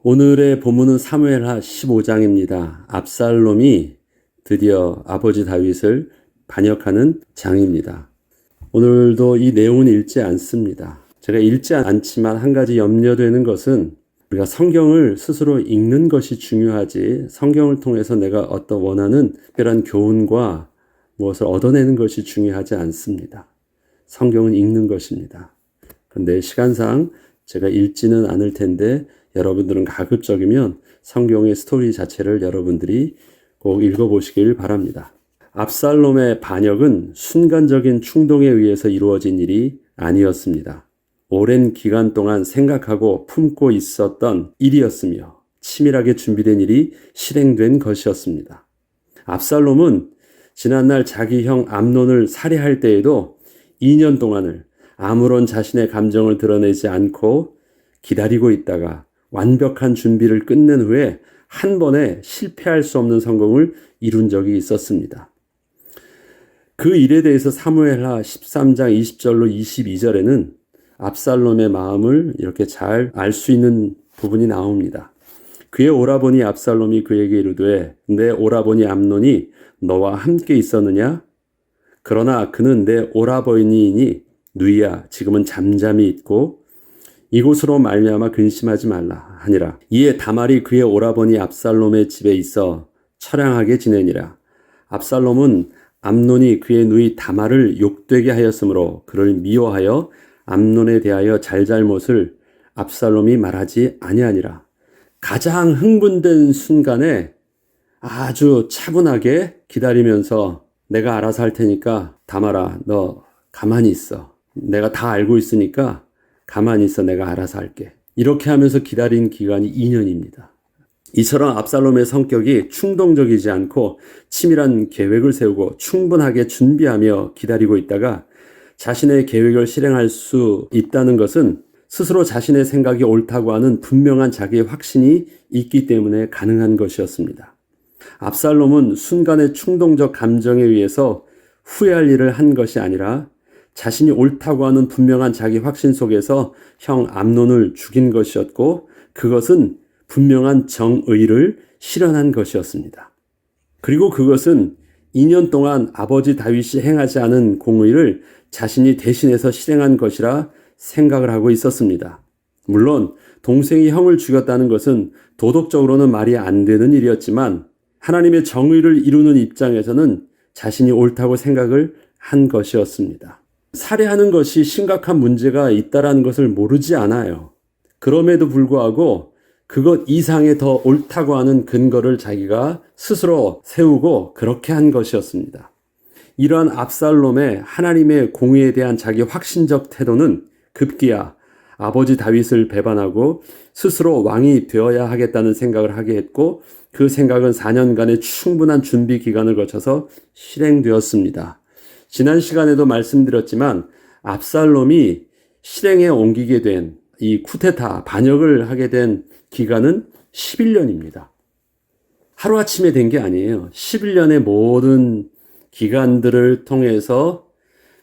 오늘의 본문은 사무엘하 15장입니다. 압살롬이 드디어 아버지 다윗을 반역하는 장입니다. 오늘도 이 내용은 읽지 않습니다. 제가 읽지 않지만 한 가지 염려되는 것은 우리가 성경을 스스로 읽는 것이 중요하지, 성경을 통해서 내가 어떤 원하는 특별한 교훈과 무엇을 얻어내는 것이 중요하지 않습니다. 성경은 읽는 것입니다. 그런데 시간상 제가 읽지는 않을 텐데 여러분들은 가급적이면 성경의 스토리 자체를 여러분들이 꼭 읽어보시길 바랍니다. 압살롬의 반역은 순간적인 충동에 의해서 이루어진 일이 아니었습니다. 오랜 기간 동안 생각하고 품고 있었던 일이었으며 치밀하게 준비된 일이 실행된 것이었습니다. 압살롬은 지난날 자기 형 암논을 살해할 때에도 2년 동안을 아무런 자신의 감정을 드러내지 않고 기다리고 있다가 완벽한 준비를 끝낸 후에 한 번에 실패할 수 없는 성공을 이룬 적이 있었습니다. 그 일에 대해서 사무엘하 13장 20절로 22절에는 압살롬의 마음을 이렇게 잘 알 수 있는 부분이 나옵니다. 그의 오라버니 압살롬이 그에게 이르되 내 오라버니 암논이 너와 함께 있었느냐? 그러나 그는 내 오라버니이니 누이야 지금은 잠잠히 있고 이곳으로 말미암아 근심하지 말라 하니라. 이에 다말이 그의 오라버니 압살롬의 집에 있어 처량하게 지내니라. 압살롬은 암논이 그의 누이 다말을 욕되게 하였으므로 그를 미워하여 암논에 대하여 잘잘못을 압살롬이 말하지 아니하니라. 가장 흥분된 순간에 아주 차분하게 기다리면서 내가 알아서 할 테니까 다말아 너 가만히 있어. 내가 다 알고 있으니까 가만히 있어 내가 알아서 할게. 이렇게 하면서 기다린 기간이 2년입니다. 이처럼 압살롬의 성격이 충동적이지 않고 치밀한 계획을 세우고 충분하게 준비하며 기다리고 있다가 자신의 계획을 실행할 수 있다는 것은 스스로 자신의 생각이 옳다고 하는 분명한 자기의 확신이 있기 때문에 가능한 것이었습니다. 압살롬은 순간의 충동적 감정에 의해서 후회할 일을 한 것이 아니라 자신이 옳다고 하는 분명한 자기 확신 속에서 형 암논을 죽인 것이었고 그것은 분명한 정의를 실현한 것이었습니다. 그리고 그것은 2년 동안 아버지 다윗이 행하지 않은 공의를 자신이 대신해서 실행한 것이라 생각을 하고 있었습니다. 물론 동생이 형을 죽였다는 것은 도덕적으로는 말이 안 되는 일이었지만 하나님의 정의를 이루는 입장에서는 자신이 옳다고 생각을 한 것이었습니다. 살해하는 것이 심각한 문제가 있다는 것을 모르지 않아요. 그럼에도 불구하고 그것 이상의 더 옳다고 하는 근거를 자기가 스스로 세우고 그렇게 한 것이었습니다. 이러한 압살롬의 하나님의 공의에 대한 자기 확신적 태도는 급기야 아버지 다윗을 배반하고 스스로 왕이 되어야 하겠다는 생각을 하게 했고 그 생각은 4년간의 충분한 준비 기간을 거쳐서 실행되었습니다. 지난 시간에도 말씀드렸지만 압살롬이 실행에 옮기게 된 이 쿠데타 반역을 하게 된 기간은 11년입니다. 하루아침에 된 게 아니에요. 11년의 모든 기간들을 통해서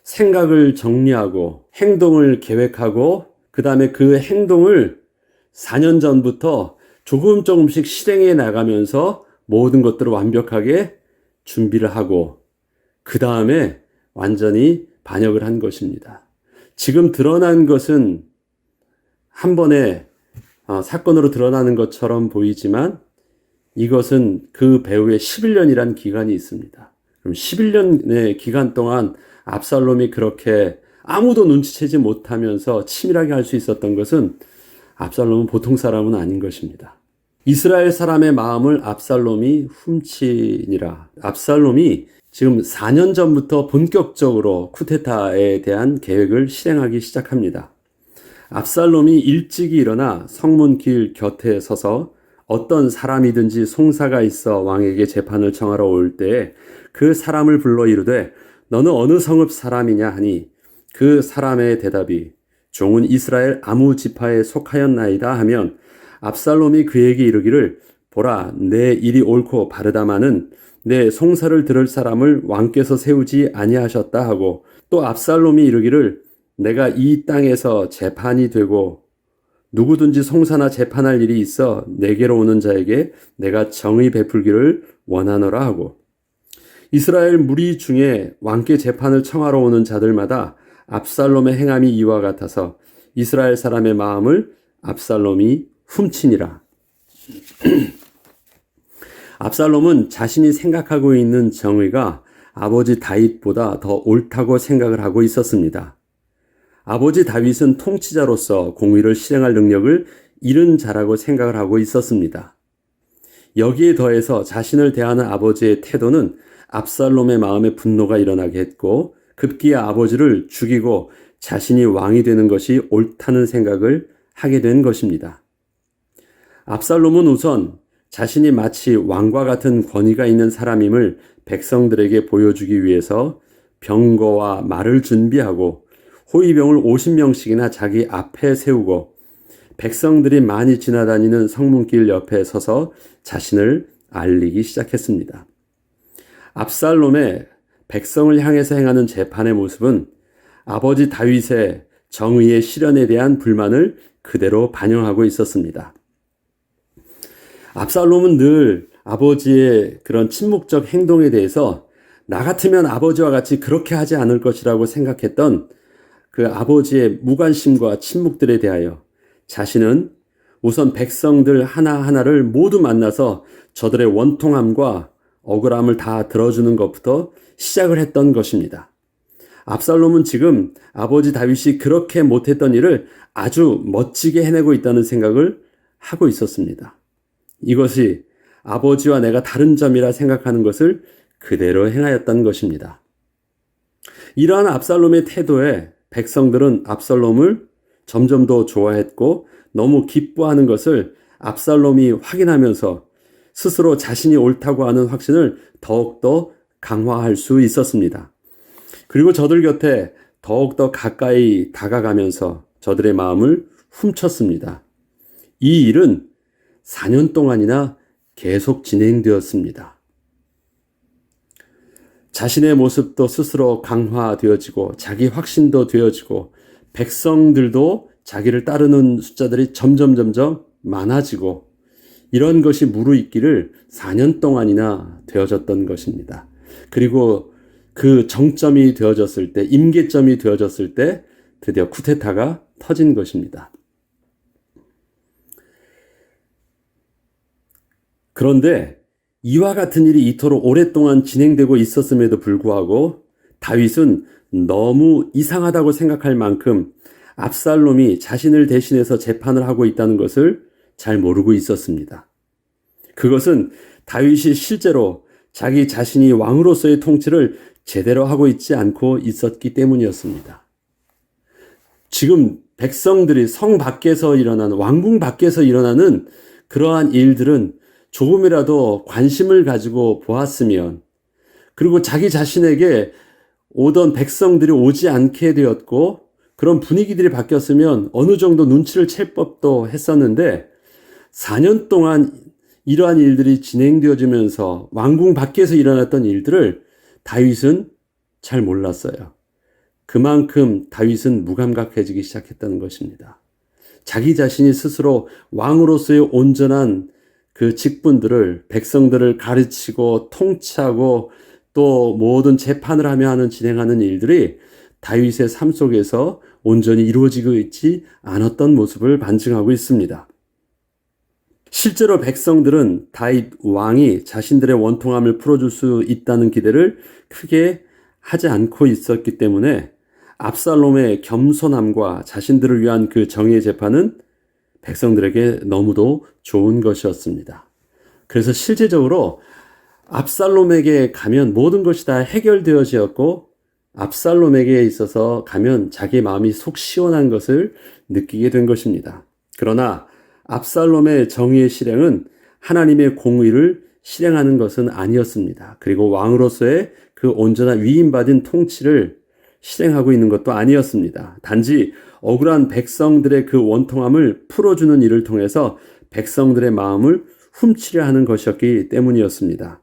생각을 정리하고 행동을 계획하고 그 다음에 그 행동을 4년 전부터 조금씩 실행해 나가면서 모든 것들을 완벽하게 준비를 하고 그 다음에 완전히 반역을 한 것입니다. 지금 드러난 것은 한 번에 사건으로 드러나는 것처럼 보이지만 이것은 그 배후에 11년이란 기간이 있습니다. 그럼 11년의 기간 동안 압살롬이 그렇게 아무도 눈치채지 못하면서 치밀하게 할 수 있었던 것은 압살롬은 보통 사람은 아닌 것입니다. 이스라엘 사람의 마음을 압살롬이 훔치니라. 압살롬이 지금 4년 전부터 본격적으로 쿠데타에 대한 계획을 실행하기 시작합니다. 압살롬이 일찍이 일어나 성문 길 곁에 서서 어떤 사람이든지 송사가 있어 왕에게 재판을 청하러 올 때에 그 사람을 불러 이르되 너는 어느 성읍 사람이냐 하니 그 사람의 대답이 종은 이스라엘 아무 지파에 속하였나이다 하면 압살롬이 그에게 이르기를 보라 내 일이 옳고 바르다마는 내 송사를 들을 사람을 왕께서 세우지 아니하셨다 하고 또 압살롬이 이르기를 내가 이 땅에서 재판이 되고 누구든지 송사나 재판할 일이 있어 내게로 오는 자에게 내가 정의 베풀기를 원하노라 하고, 이스라엘 무리 중에 왕께 재판을 청하러 오는 자들마다 압살롬의 행함이 이와 같아서 이스라엘 사람의 마음을 압살롬이 훔치니라. 압살롬은 자신이 생각하고 있는 정의가 아버지 다윗보다 더 옳다고 생각을 하고 있었습니다. 아버지 다윗은 통치자로서 공의를 실행할 능력을 잃은 자라고 생각을 하고 있었습니다. 여기에 더해서 자신을 대하는 아버지의 태도는 압살롬의 마음에 분노가 일어나게 했고, 급기야 아버지를 죽이고 자신이 왕이 되는 것이 옳다는 생각을 하게 된 것입니다. 압살롬은 우선 자신이 마치 왕과 같은 권위가 있는 사람임을 백성들에게 보여주기 위해서 병거와 말을 준비하고 호위병을 50명씩이나 자기 앞에 세우고 백성들이 많이 지나다니는 성문길 옆에 서서 자신을 알리기 시작했습니다. 압살롬의 백성을 향해서 행하는 재판의 모습은 아버지 다윗의 정의의 실현에 대한 불만을 그대로 반영하고 있었습니다. 압살롬은 늘 아버지의 그런 침묵적 행동에 대해서 나 같으면 아버지와 같이 그렇게 하지 않을 것이라고 생각했던 그 아버지의 무관심과 침묵들에 대하여 자신은 우선 백성들 하나하나를 모두 만나서 저들의 원통함과 억울함을 다 들어주는 것부터 시작을 했던 것입니다. 압살롬은 지금 아버지 다윗이 그렇게 못했던 일을 아주 멋지게 해내고 있다는 생각을 하고 있었습니다. 이것이 아버지와 내가 다른 점이라 생각하는 것을 그대로 행하였던 것입니다. 이러한 압살롬의 태도에 백성들은 압살롬을 점점 더 좋아했고 너무 기뻐하는 것을 압살롬이 확인하면서 스스로 자신이 옳다고 하는 확신을 더욱더 강화할 수 있었습니다. 그리고 저들 곁에 더욱더 가까이 다가가면서 저들의 마음을 훔쳤습니다. 이 일은 4년 동안이나 계속 진행되었습니다. 자신의 모습도 스스로 강화되어지고 자기 확신도 되어지고 백성들도 자기를 따르는 숫자들이 점점 많아지고 이런 것이 무르익기를 4년 동안이나 되어졌던 것입니다. 그리고 그 정점이 되어졌을 때, 임계점이 되어졌을 때 드디어 쿠데타가 터진 것입니다. 그런데 이와 같은 일이 이토록 오랫동안 진행되고 있었음에도 불구하고 다윗은 너무 이상하다고 생각할 만큼 압살롬이 자신을 대신해서 재판을 하고 있다는 것을 잘 모르고 있었습니다. 그것은 다윗이 실제로 자기 자신이 왕으로서의 통치를 제대로 하고 있지 않고 있었기 때문이었습니다. 지금 백성들이 성 밖에서 일어나는, 왕궁 밖에서 일어나는 그러한 일들은 조금이라도 관심을 가지고 보았으면, 그리고 자기 자신에게 오던 백성들이 오지 않게 되었고 그런 분위기들이 바뀌었으면 어느 정도 눈치를 챌 법도 했었는데 4년 동안 이러한 일들이 진행되어지면서 왕궁 밖에서 일어났던 일들을 다윗은 잘 몰랐어요. 그만큼 다윗은 무감각해지기 시작했다는 것입니다. 자기 자신이 스스로 왕으로서의 온전한 그 직분들을, 백성들을 가르치고 통치하고 또 모든 재판을 하며 진행하는 일들이 다윗의 삶 속에서 온전히 이루어지고 있지 않았던 모습을 반증하고 있습니다. 실제로 백성들은 다윗 왕이 자신들의 원통함을 풀어줄 수 있다는 기대를 크게 하지 않고 있었기 때문에 압살롬의 겸손함과 자신들을 위한 그 정의의 재판은 백성들에게 너무도 좋은 것이었습니다. 그래서 실제적으로 압살롬에게 가면 모든 것이 다 해결되어지었고 압살롬에게 있어서 가면 자기 마음이 속 시원한 것을 느끼게 된 것입니다. 그러나 압살롬의 정의의 실행은 하나님의 공의를 실행하는 것은 아니었습니다. 그리고 왕으로서의 그 온전한 위임받은 통치를 실행하고 있는 것도 아니었습니다. 단지 억울한 백성들의 그 원통함을 풀어주는 일을 통해서 백성들의 마음을 훔치려 하는 것이었기 때문이었습니다.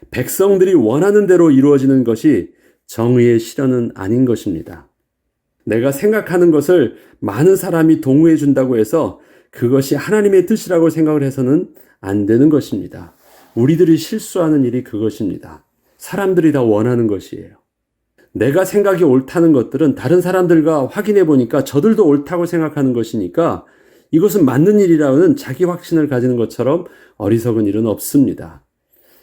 백성들이 원하는 대로 이루어지는 것이 정의의 실현은 아닌 것입니다. 내가 생각하는 것을 많은 사람이 동의해 준다고 해서 그것이 하나님의 뜻이라고 생각을 해서는 안 되는 것입니다. 우리들이 실수하는 일이 그것입니다. 사람들이 다 원하는 것이에요. 내가 생각이 옳다는 것들은 다른 사람들과 확인해 보니까 저들도 옳다고 생각하는 것이니까 이것은 맞는 일이라는 자기 확신을 가지는 것처럼 어리석은 일은 없습니다.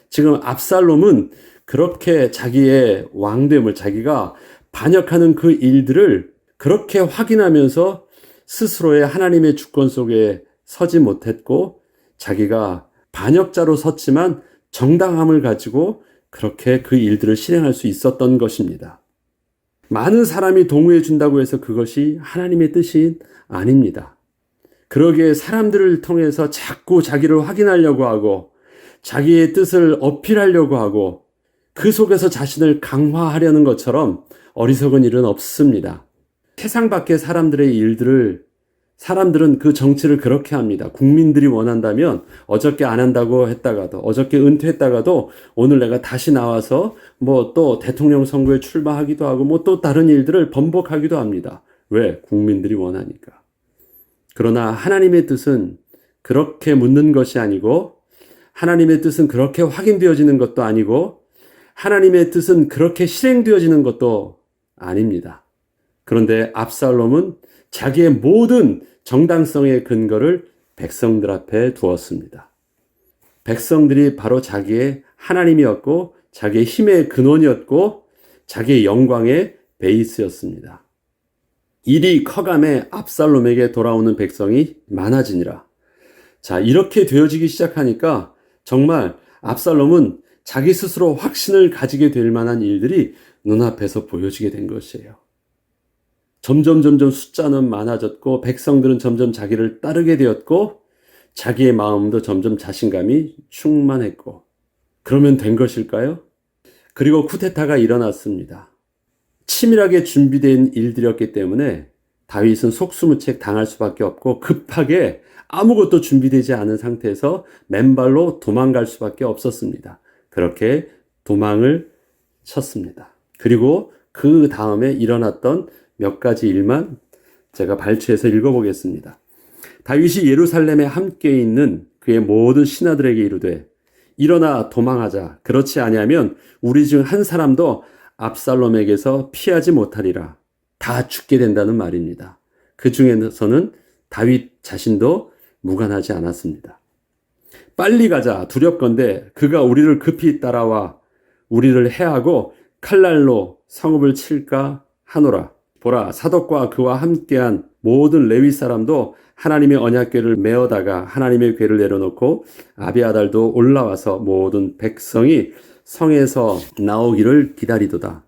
지금 압살롬은 그렇게 자기의 왕됨을, 자기가 반역하는 그 일들을 그렇게 확인하면서 스스로의 하나님의 주권 속에 서지 못했고, 자기가 반역자로 섰지만 정당함을 가지고 그렇게 그 일들을 실행할 수 있었던 것입니다. 많은 사람이 동의해 준다고 해서 그것이 하나님의 뜻이 아닙니다. 그러기에 사람들을 통해서 자꾸 자기를 확인하려고 하고 자기의 뜻을 어필하려고 하고 그 속에서 자신을 강화하려는 것처럼 어리석은 일은 없습니다. 세상 밖의 사람들의 일들을 사람들은 그 정치를 그렇게 합니다. 국민들이 원한다면 어저께 안 한다고 했다가도, 어저께 은퇴했다가도 오늘 내가 다시 나와서 뭐 또 대통령 선거에 출마하기도 하고 뭐 또 다른 일들을 번복하기도 합니다. 왜? 국민들이 원하니까. 그러나 하나님의 뜻은 그렇게 묻는 것이 아니고, 하나님의 뜻은 그렇게 확인되어지는 것도 아니고, 하나님의 뜻은 그렇게 실행되어지는 것도 아닙니다. 그런데 압살롬은 자기의 모든 정당성의 근거를 백성들 앞에 두었습니다. 백성들이 바로 자기의 하나님이었고 자기의 힘의 근원이었고 자기의 영광의 베이스였습니다. 일이 커감에 압살롬에게 돌아오는 백성이 많아지니라. 자, 이렇게 되어지기 시작하니까 정말 압살롬은 자기 스스로 확신을 가지게 될 만한 일들이 눈앞에서 보여지게 된 것이에요. 점점 숫자는 많아졌고 백성들은 점점 자기를 따르게 되었고 자기의 마음도 점점 자신감이 충만했고, 그러면 된 것일까요? 그리고 쿠데타가 일어났습니다. 치밀하게 준비된 일들이었기 때문에 다윗은 속수무책 당할 수밖에 없고 급하게 아무것도 준비되지 않은 상태에서 맨발로 도망갈 수밖에 없었습니다. 그렇게 도망을 쳤습니다. 그리고 그 다음에 일어났던 몇 가지 일만 제가 발췌해서 읽어보겠습니다. 다윗이 예루살렘에 함께 있는 그의 모든 신하들에게 이르되 일어나 도망하자. 그렇지 아니하면 우리 중 한 사람도 압살롬에게서 피하지 못하리라. 다 죽게 된다는 말입니다. 그 중에서는 다윗 자신도 무관하지 않았습니다. 빨리 가자. 두렵건대 그가 우리를 급히 따라와 우리를 해하고 칼날로 성읍을 칠까 하노라. 보라, 사독과 그와 함께한 모든 레위 사람도 하나님의 언약궤를 메어다가 하나님의 궤를 내려놓고 아비아달도 올라와서 모든 백성이 성에서 나오기를 기다리도다.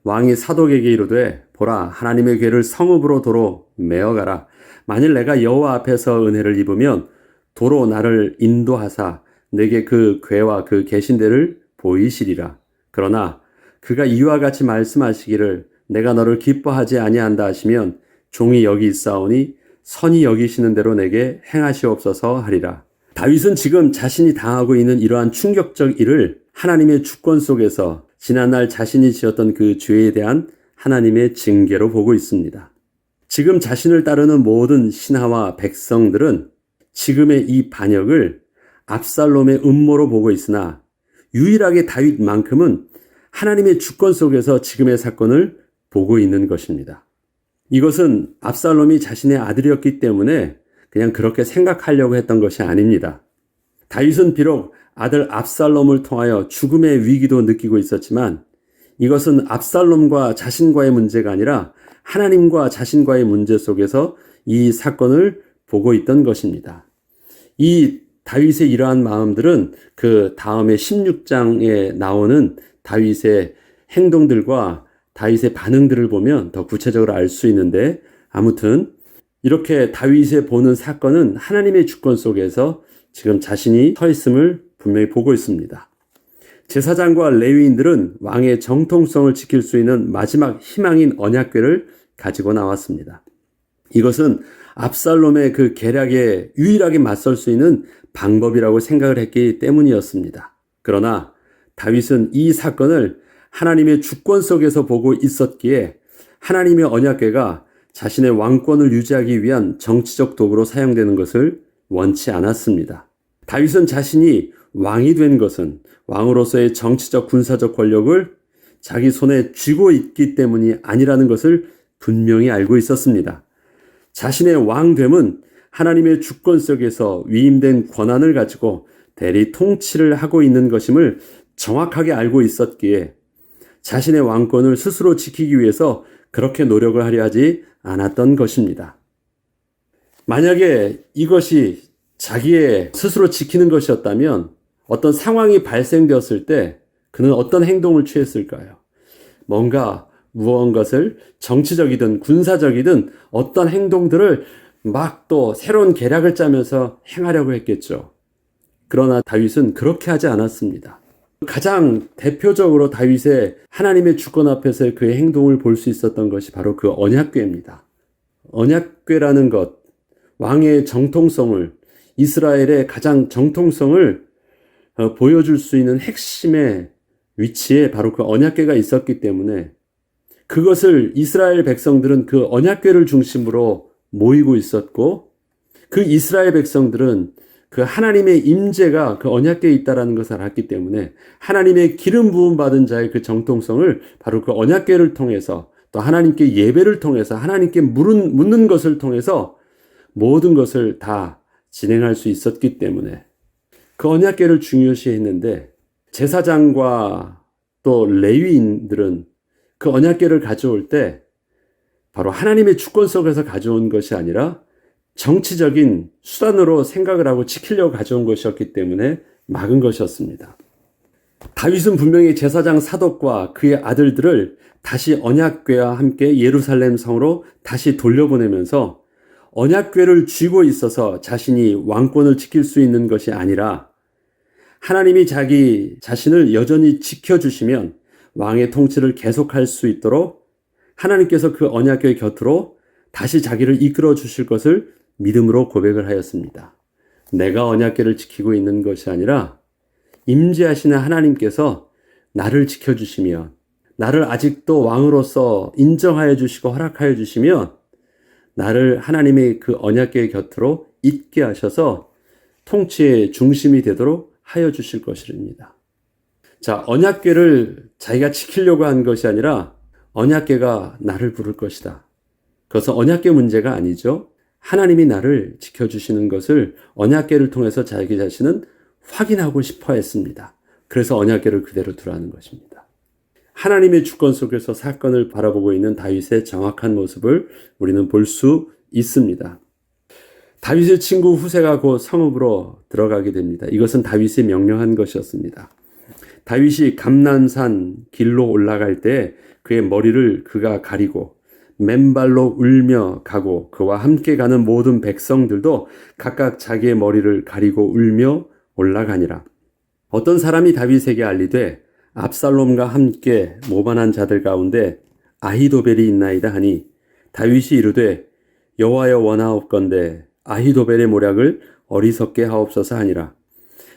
왕이 사독에게 이르되 보라, 하나님의 궤를 성읍으로 도로 메어가라. 만일 내가 여호와 앞에서 은혜를 입으면 도로 나를 인도하사 내게 그 궤와 그 계신대를 보이시리라. 그러나 그가 이와 같이 말씀하시기를 내가 너를 기뻐하지 아니한다 하시면 종이 여기 있사오니 선히 여기시는 대로 내게 행하시옵소서 하리라. 다윗은 지금 자신이 당하고 있는 이러한 충격적 일을 하나님의 주권 속에서 지난날 자신이 지었던 그 죄에 대한 하나님의 징계로 보고 있습니다. 지금 자신을 따르는 모든 신하와 백성들은 지금의 이 반역을 압살롬의 음모로 보고 있으나 유일하게 다윗만큼은 하나님의 주권 속에서 지금의 사건을 보고 있는 것입니다. 이것은 압살롬이 자신의 아들이었기 때문에 그냥 그렇게 생각하려고 했던 것이 아닙니다. 다윗은 비록 아들 압살롬을 통하여 죽음의 위기도 느끼고 있었지만 이것은 압살롬과 자신과의 문제가 아니라 하나님과 자신과의 문제 속에서 이 사건을 보고 있던 것입니다. 이 다윗의 이러한 마음들은 그 다음에 16장에 나오는 다윗의 행동들과 다윗의 반응들을 보면 더 구체적으로 알 수 있는데, 아무튼 이렇게 다윗의 보는 사건은 하나님의 주권 속에서 지금 자신이 서 있음을 분명히 보고 있습니다. 제사장과 레위인들은 왕의 정통성을 지킬 수 있는 마지막 희망인 언약궤를 가지고 나왔습니다. 이것은 압살롬의 그 계략에 유일하게 맞설 수 있는 방법이라고 생각을 했기 때문이었습니다. 그러나 다윗은 이 사건을 하나님의 주권 속에서 보고 있었기에 하나님의 언약궤가 자신의 왕권을 유지하기 위한 정치적 도구로 사용되는 것을 원치 않았습니다. 다윗은 자신이 왕이 된 것은 왕으로서의 정치적 군사적 권력을 자기 손에 쥐고 있기 때문이 아니라는 것을 분명히 알고 있었습니다. 자신의 왕됨은 하나님의 주권 속에서 위임된 권한을 가지고 대리 통치를 하고 있는 것임을 정확하게 알고 있었기에 자신의 왕권을 스스로 지키기 위해서 그렇게 노력을 하려 하지 않았던 것입니다. 만약에 이것이 자기의 스스로 지키는 것이었다면 어떤 상황이 발생되었을 때 그는 어떤 행동을 취했을까요? 뭔가 무언가를 정치적이든 군사적이든 어떤 행동들을 막 또 새로운 계략을 짜면서 행하려고 했겠죠. 그러나 다윗은 그렇게 하지 않았습니다. 가장 대표적으로 다윗의 하나님의 주권 앞에서의 그의 행동을 볼 수 있었던 것이 바로 그 언약궤입니다. 언약궤라는 것, 왕의 정통성을, 이스라엘의 가장 정통성을 보여줄 수 있는 핵심의 위치에 바로 그 언약궤가 있었기 때문에 그것을 이스라엘 백성들은 그 언약궤를 중심으로 모이고 있었고 그 이스라엘 백성들은 그 하나님의 임재가 그 언약궤에 있다라는 것을 알았기 때문에 하나님의 기름 부음 받은 자의 그 정통성을 바로 그 언약궤를 통해서 또 하나님께 예배를 통해서 하나님께 묻는 것을 통해서 모든 것을 다 진행할 수 있었기 때문에 그 언약궤를 중요시 했는데 제사장과 또 레위인들은 그 언약궤를 가져올 때 바로 하나님의 주권 속에서 가져온 것이 아니라 정치적인 수단으로 생각을 하고 지키려고 가져온 것이었기 때문에 막은 것이었습니다. 다윗은 분명히 제사장 사독과 그의 아들들을 다시 언약궤와 함께 예루살렘 성으로 다시 돌려보내면서 언약궤를 쥐고 있어서 자신이 왕권을 지킬 수 있는 것이 아니라 하나님이 자기 자신을 여전히 지켜주시면 왕의 통치를 계속할 수 있도록 하나님께서 그 언약궤 곁으로 다시 자기를 이끌어 주실 것을 믿음으로 고백을 하였습니다. 내가 언약궤를 지키고 있는 것이 아니라 임재하시는 하나님께서 나를 지켜주시면 나를 아직도 왕으로서 인정하여 주시고 허락하여 주시면 나를 하나님의 그 언약궤 곁으로 있게 하셔서 통치의 중심이 되도록 하여 주실 것입니다. 자, 언약궤를 자기가 지키려고 한 것이 아니라 언약궤가 나를 부를 것이다. 그것은 언약궤 문제가 아니죠. 하나님이 나를 지켜주시는 것을 언약궤를 통해서 자기 자신은 확인하고 싶어 했습니다. 그래서 언약궤를 그대로 두라는 것입니다. 하나님의 주권 속에서 사건을 바라보고 있는 다윗의 정확한 모습을 우리는 볼 수 있습니다. 다윗의 친구 후세가 곧 성읍으로 들어가게 됩니다. 이것은 다윗이 명령한 것이었습니다. 다윗이 감난산 길로 올라갈 때 그의 머리를 그가 가리고 맨발로 울며 가고 그와 함께 가는 모든 백성들도 각각 자기의 머리를 가리고 울며 올라가니라. 어떤 사람이 다윗에게 알리되 압살롬과 함께 모반한 자들 가운데 아히도벨이 있나이다 하니 다윗이 이르되 여호와여 원하옵건대 아히도벨의 모략을 어리석게 하옵소서 하니라.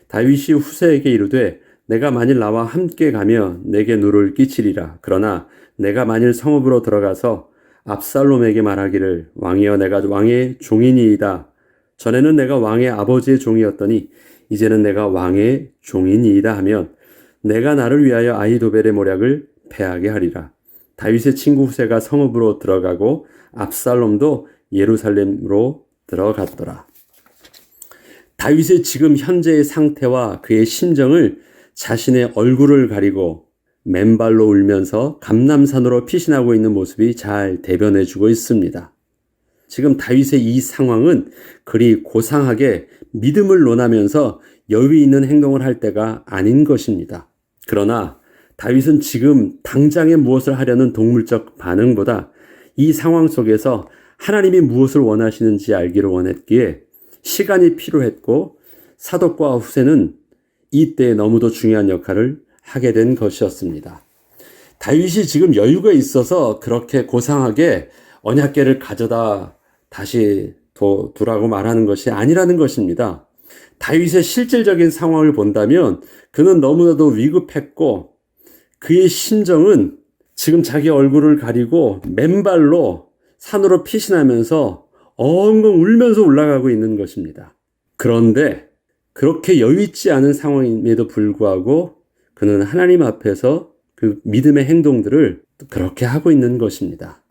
다윗이 후세에게 이르되 내가 만일 나와 함께 가면 내게 누를 끼치리라. 그러나 내가 만일 성읍으로 들어가서 압살롬에게 말하기를 왕이여 내가 왕의 종이니이다. 전에는 내가 왕의 아버지의 종이었더니 이제는 내가 왕의 종이니이다 하면 내가 나를 위하여 아히도벨의 모략을 패하게 하리라. 다윗의 친구 후세가 성읍으로 들어가고 압살롬도 예루살렘으로 들어갔더라. 다윗의 지금 현재의 상태와 그의 심정을 자신의 얼굴을 가리고 맨발로 울면서 감람산으로 피신하고 있는 모습이 잘 대변해주고 있습니다. 지금 다윗의 이 상황은 그리 고상하게 믿음을 논하면서 여유 있는 행동을 할 때가 아닌 것입니다. 그러나 다윗은 지금 당장에 무엇을 하려는 동물적 반응보다 이 상황 속에서 하나님이 무엇을 원하시는지 알기를 원했기에 시간이 필요했고 사독과 후세는 이때 너무도 중요한 역할을 하게 된 것이었습니다. 다윗이 지금 여유가 있어서 그렇게 고상하게 언약궤를 가져다 다시 두라고 말하는 것이 아니라는 것입니다. 다윗의 실질적인 상황을 본다면 그는 너무나도 위급했고 그의 심정은 지금 자기 얼굴을 가리고 맨발로 산으로 피신하면서 엉엉 울면서 올라가고 있는 것입니다. 그런데 그렇게 여유 있지 않은 상황임에도 불구하고 그는 하나님 앞에서 그 믿음의 행동들을 그렇게 하고 있는 것입니다.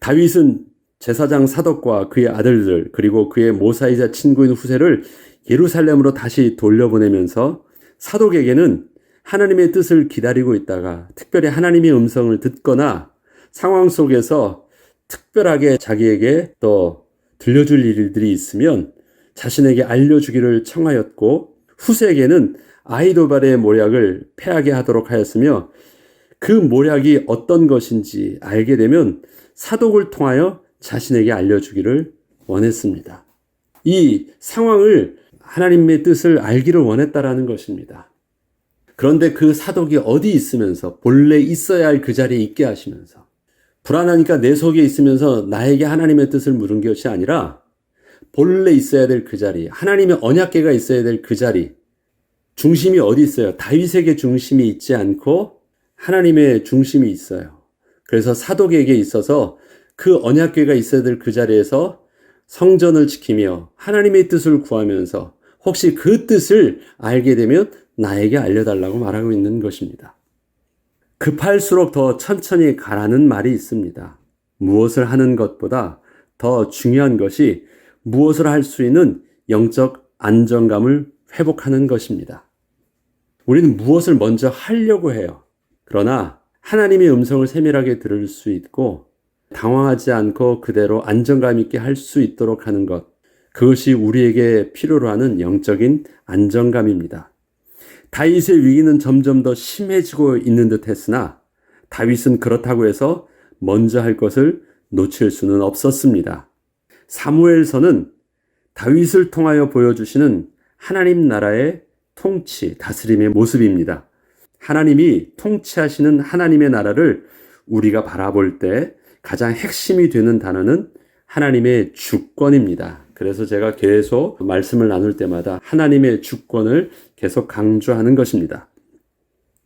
다윗은 제사장 사독과 그의 아들들 그리고 그의 모사이자 친구인 후세를 예루살렘으로 다시 돌려보내면서 사독에게는 하나님의 뜻을 기다리고 있다가 특별히 하나님의 음성을 듣거나 상황 속에서 특별하게 자기에게 또 들려줄 일들이 있으면 자신에게 알려주기를 청하였고, 후세에게는 아이도발의 모략을 패하게 하도록 하였으며 그 모략이 어떤 것인지 알게 되면 사독을 통하여 자신에게 알려주기를 원했습니다. 이 상황을 하나님의 뜻을 알기를 원했다라는 것입니다. 그런데 그 사독이 어디 있으면서 본래 있어야 할 그 자리에 있게 하시면서 불안하니까 내 속에 있으면서 나에게 하나님의 뜻을 물은 것이 아니라 본래 있어야 될 그 자리, 하나님의 언약궤가 있어야 될 그 자리, 중심이 어디 있어요? 다윗에게 중심이 있지 않고 하나님의 중심이 있어요. 그래서 사독에게 있어서 그 언약궤가 있어야 될 그 자리에서 성전을 지키며 하나님의 뜻을 구하면서 혹시 그 뜻을 알게 되면 나에게 알려달라고 말하고 있는 것입니다. 급할수록 더 천천히 가라는 말이 있습니다. 무엇을 하는 것보다 더 중요한 것이 무엇을 할 수 있는 영적 안정감을 회복하는 것입니다. 우리는 무엇을 먼저 하려고 해요. 그러나 하나님의 음성을 세밀하게 들을 수 있고 당황하지 않고 그대로 안정감 있게 할 수 있도록 하는 것, 그것이 우리에게 필요로 하는 영적인 안정감입니다. 다윗의 위기는 점점 더 심해지고 있는 듯 했으나 다윗은 그렇다고 해서 먼저 할 것을 놓칠 수는 없었습니다. 사무엘서는 다윗을 통하여 보여주시는 하나님 나라의 통치, 다스림의 모습입니다. 하나님이 통치하시는 하나님의 나라를 우리가 바라볼 때 가장 핵심이 되는 단어는 하나님의 주권입니다. 그래서 제가 계속 말씀을 나눌 때마다 하나님의 주권을 계속 강조하는 것입니다.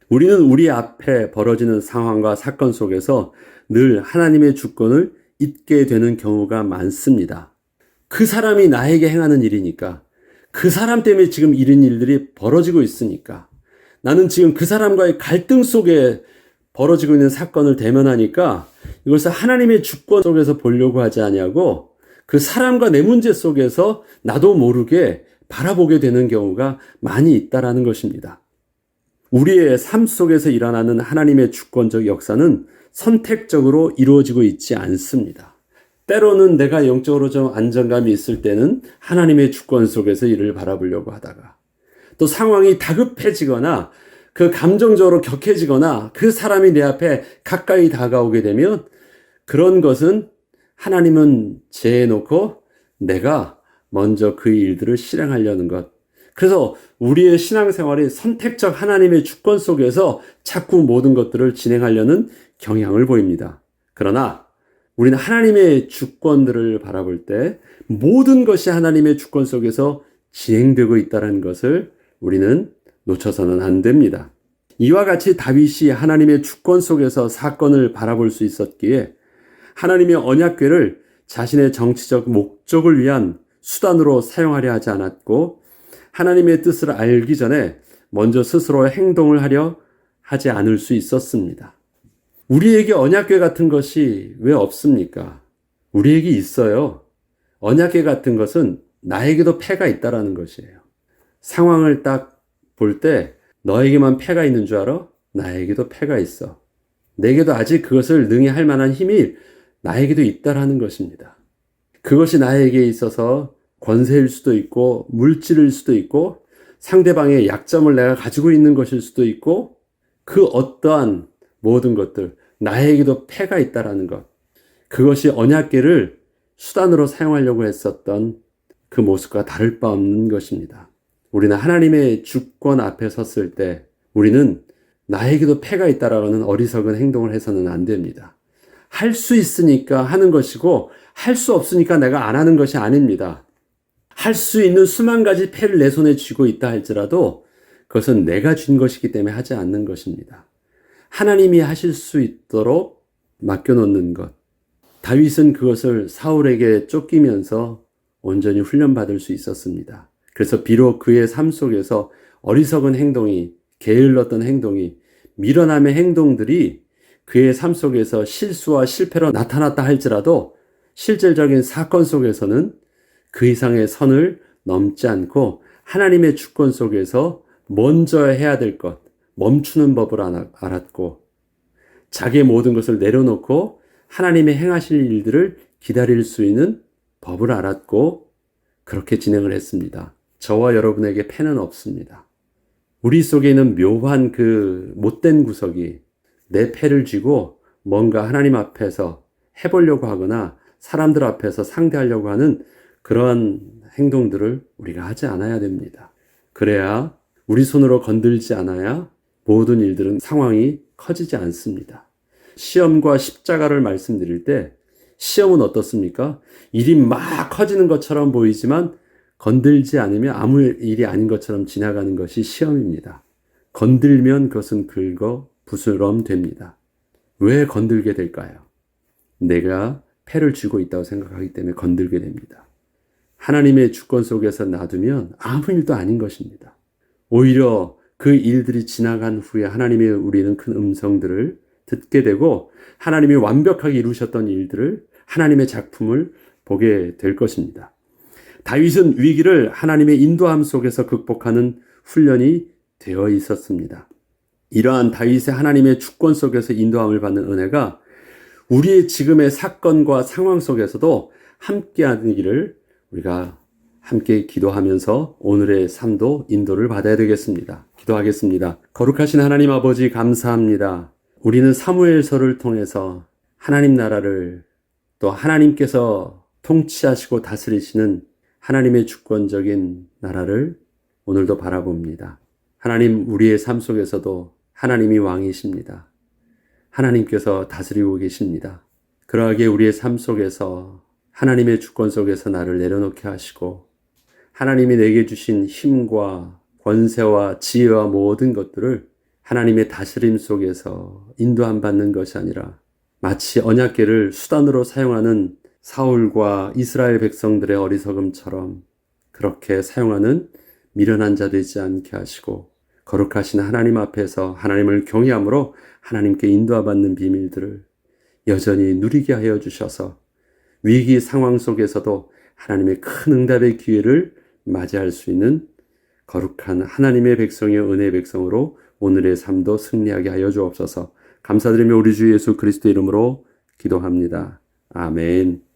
우리는 우리 앞에 벌어지는 상황과 사건 속에서 늘 하나님의 주권을 잊게 되는 경우가 많습니다. 그 사람이 나에게 행하는 일이니까, 그 사람 때문에 지금 이런 일들이 벌어지고 있으니까, 나는 지금 그 사람과의 갈등 속에 벌어지고 있는 사건을 대면하니까 이것을 하나님의 주권 속에서 보려고 하지 아니하고 그 사람과 내 문제 속에서 나도 모르게 바라보게 되는 경우가 많이 있다라는 것입니다. 우리의 삶 속에서 일어나는 하나님의 주권적 역사는 선택적으로 이루어지고 있지 않습니다. 때로는 내가 영적으로 좀 안정감이 있을 때는 하나님의 주권 속에서 일을 바라보려고 하다가 또 상황이 다급해지거나 그 감정적으로 격해지거나 그 사람이 내 앞에 가까이 다가오게 되면 그런 것은 하나님은 제해놓고 내가 먼저 그 일들을 실행하려는 것. 그래서 우리의 신앙생활이 선택적 하나님의 주권 속에서 자꾸 모든 것들을 진행하려는 경향을 보입니다. 그러나 우리는 하나님의 주권들을 바라볼 때 모든 것이 하나님의 주권 속에서 진행되고 있다는 것을 우리는 놓쳐서는 안 됩니다. 이와 같이 다윗이 하나님의 주권 속에서 사건을 바라볼 수 있었기에 하나님의 언약궤를 자신의 정치적 목적을 위한 수단으로 사용하려 하지 않았고 하나님의 뜻을 알기 전에 먼저 스스로 행동을 하려 하지 않을 수 있었습니다. 우리에게 언약궤 같은 것이 왜 없습니까? 우리에게 있어요. 언약궤 같은 것은 나에게도 패가 있다라는 것이에요. 상황을 딱 볼 때 너에게만 패가 있는 줄 알아? 나에게도 패가 있어. 내게도 아직 그것을 능히 할 만한 힘이 나에게도 있다라는 것입니다. 그것이 나에게 있어서 권세일 수도 있고 물질일 수도 있고 상대방의 약점을 내가 가지고 있는 것일 수도 있고 그 어떠한 모든 것들 나에게도 패가 있다라는 것, 그것이 언약궤를 수단으로 사용하려고 했었던 그 모습과 다를 바 없는 것입니다. 우리는 하나님의 주권 앞에 섰을 때 우리는 나에게도 패가 있다라는 어리석은 행동을 해서는 안 됩니다. 할 수 있으니까 하는 것이고 할 수 없으니까 내가 안 하는 것이 아닙니다. 할 수 있는 수만 가지 패를 내 손에 쥐고 있다 할지라도 그것은 내가 쥔 것이기 때문에 하지 않는 것입니다. 하나님이 하실 수 있도록 맡겨놓는 것. 다윗은 그것을 사울에게 쫓기면서 온전히 훈련받을 수 있었습니다. 그래서 비록 그의 삶 속에서 어리석은 행동이, 게을렀던 행동이, 미련함의 행동들이 그의 삶 속에서 실수와 실패로 나타났다 할지라도 실질적인 사건 속에서는 그 이상의 선을 넘지 않고 하나님의 주권 속에서 먼저 해야 될 것, 멈추는 법을 알았고 자기의 모든 것을 내려놓고 하나님의 행하실 일들을 기다릴 수 있는 법을 알았고 그렇게 진행을 했습니다. 저와 여러분에게 패는 없습니다. 우리 속에 있는 묘한 그 못된 구석이 내 패를 쥐고 뭔가 하나님 앞에서 해보려고 하거나 사람들 앞에서 상대하려고 하는 그러한 행동들을 우리가 하지 않아야 됩니다. 그래야 우리 손으로 건들지 않아야 모든 일들은 상황이 커지지 않습니다. 시험과 십자가를 말씀드릴 때 시험은 어떻습니까? 일이 막 커지는 것처럼 보이지만 건들지 않으면 아무 일이 아닌 것처럼 지나가는 것이 시험입니다. 건들면 그것은 긁어 부스럼 됩니다. 왜 건들게 될까요? 내가 패를 쥐고 있다고 생각하기 때문에 건들게 됩니다. 하나님의 주권 속에서 놔두면 아무 일도 아닌 것입니다. 오히려 그 일들이 지나간 후에 하나님의 우리는 큰 음성들을 듣게 되고 하나님이 완벽하게 이루셨던 일들을 하나님의 작품을 보게 될 것입니다. 다윗은 위기를 하나님의 인도함 속에서 극복하는 훈련이 되어 있었습니다. 이러한 다윗의 하나님의 주권 속에서 인도함을 받는 은혜가 우리의 지금의 사건과 상황 속에서도 함께하는 길을 우리가 함께 기도하면서 오늘의 삶도 인도를 받아야 되겠습니다. 기도하겠습니다. 거룩하신 하나님 아버지 감사합니다. 우리는 사무엘서를 통해서 하나님 나라를 또 하나님께서 통치하시고 다스리시는 하나님의 주권적인 나라를 오늘도 바라봅니다. 하나님 우리의 삶 속에서도 하나님이 왕이십니다. 하나님께서 다스리고 계십니다. 그러하게 우리의 삶 속에서 하나님의 주권 속에서 나를 내려놓게 하시고 하나님이 내게 주신 힘과 권세와 지혜와 모든 것들을 하나님의 다스림 속에서 인도함 받는 것이 아니라 마치 언약궤를 수단으로 사용하는 사울과 이스라엘 백성들의 어리석음처럼 그렇게 사용하는 미련한 자 되지 않게 하시고 거룩하신 하나님 앞에서 하나님을 경외함으로 하나님께 인도받는 비밀들을 여전히 누리게 하여 주셔서 위기 상황 속에서도 하나님의 큰 응답의 기회를 맞이할 수 있는 거룩한 하나님의 백성의 은혜의 백성으로 오늘의 삶도 승리하게 하여 주옵소서. 감사드리며 우리 주 예수 그리스도 이름으로 기도합니다. 아멘.